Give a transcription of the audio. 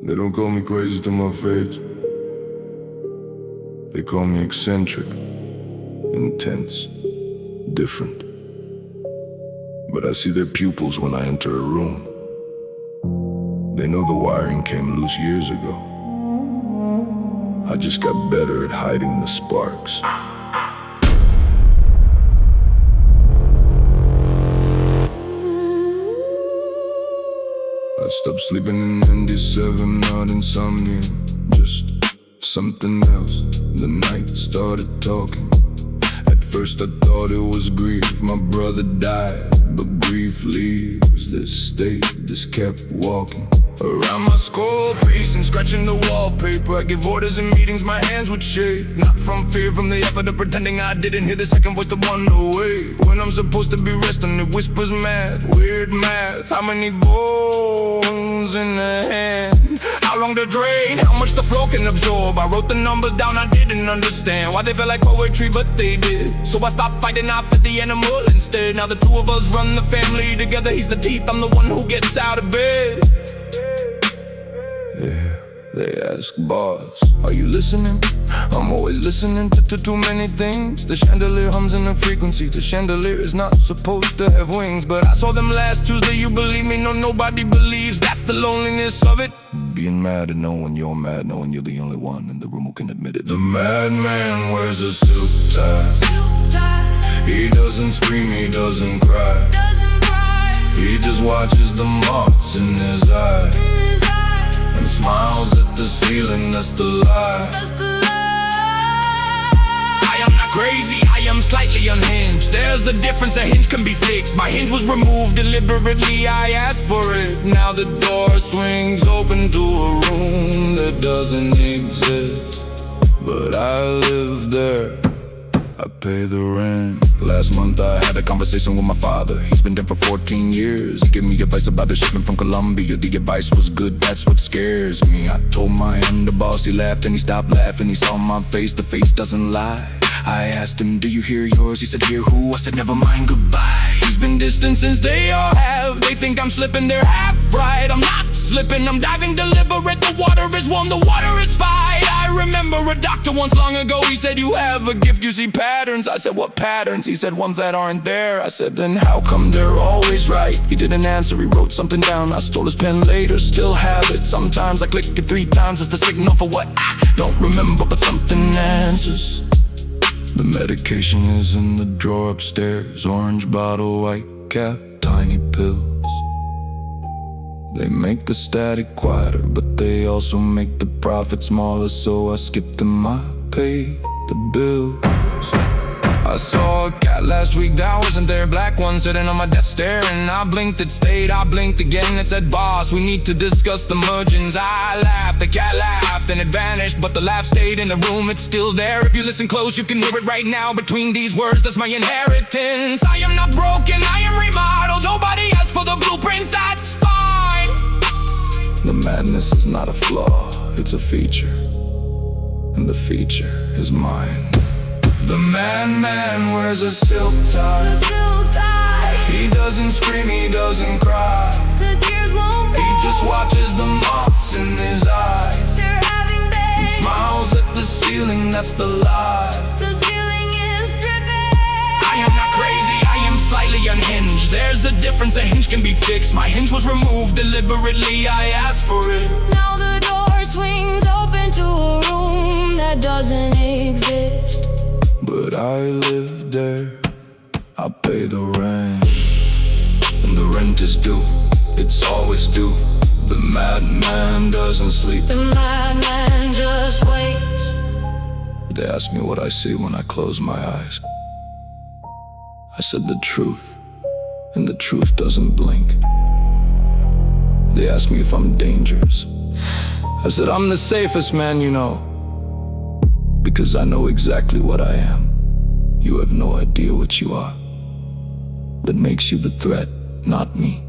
They don't call me crazy to my face. They call me eccentric, intense, different. But I see their pupils when I enter a room. They know the wiring came loose years ago. I just got better at hiding the sparks. I stopped sleeping in 97, not insomnia, just something else. The night started talking. At first I thought it was grief, my brother died. But grief leaves this state, this kept walking around my skull, pacing, scratching the wallpaper. I give orders in meetings, my hands would shake. Not from fear, from the effort of pretending I didn't hear the second voice that wonder away. When I'm supposed to be resting, it whispers math, weird math. How many bones in the hand? How long to drain? How much the flow can absorb? I wrote the numbers down, I didn't understand why they felt like poetry, but they did. So I stopped fighting, I fed the animal instead. Now the two of us run the family together. He's the teeth, I'm the one who gets out of bed. Yeah, they ask, boss, are you listening? I'm always listening to too many things. The chandelier hums in a frequency. The chandelier is not supposed to have wings. But I saw them last Tuesday, you believe me? No, nobody believes. That's the loneliness of it. Being mad and knowing you're mad, knowing you're the only one in the room who can admit it. The madman wears a silk tie. He doesn't scream, he doesn't cry. He just watches the moths in his eye and smiles at the ceiling, that's the lie. I am not crazy, I am slightly unhinged. There's a difference, a hinge can be fixed. My hinge was removed deliberately, I asked for it. Now the door swings open to a room that doesn't exist. But I live there, I pay the rent. Last month I had a conversation with my father. He's been dead for 14 years. He gave me advice about the shipment from Colombia. The advice was good, that's what scares me. I told my underboss, he laughed and he stopped laughing. He saw my face, the face doesn't lie. I asked him, do you hear yours? He said, hear who? I said, never mind, goodbye. He's been distant since they all have. They think I'm slipping, they're half right. I'm not slipping, I'm diving deliberate. The water is warm, the water is fine. I remember a doctor once long ago, he said, you have a gift, you see patterns. I said, what patterns? He said, ones that aren't there. I said, then how come they're always right? He didn't answer, he wrote something down. I stole his pen later, still have it. Sometimes I click it 3 times as the signal for what I don't remember, but something answers. The medication is in the drawer upstairs. Orange bottle, white cap, tiny pills. They make the static quieter, but they also make the profit smaller. So I skip them, I pay the bills. I saw a cat last week that wasn't there. Black one sitting on my desk staring. I blinked, it stayed, I blinked again. It said, boss, we need to discuss the mergings. I laughed, the cat laughed and it vanished, but the laugh stayed in the room, it's still there. If you listen close, you can hear it right now. Between these words, that's my inheritance. I am not broken, I am remodeled. Nobody asked for the blueprints, that's fine. The madness is not a flaw, it's a feature. And the feature is mine. The madman wears a silk tie. He doesn't scream, he doesn't cry. The tears won't fall. He just watches the moths in his eyes. They're having He babies. smiles at the ceiling, that's the lie. The ceiling is dripping. I am not crazy, I am slightly unhinged. There's a difference, a hinge can be fixed. My hinge was removed deliberately, I asked for it. Now the door swings open to a room that doesn't exist. But I live there, I pay the rent. And the rent is due, it's always due. The madman doesn't sleep. The madman just waits. They ask me what I see when I close my eyes. I said the truth, and the truth doesn't blink. They ask me if I'm dangerous. I said I'm the safest man you know, because I know exactly what I am. You have no idea what you are. That makes you the threat, not me.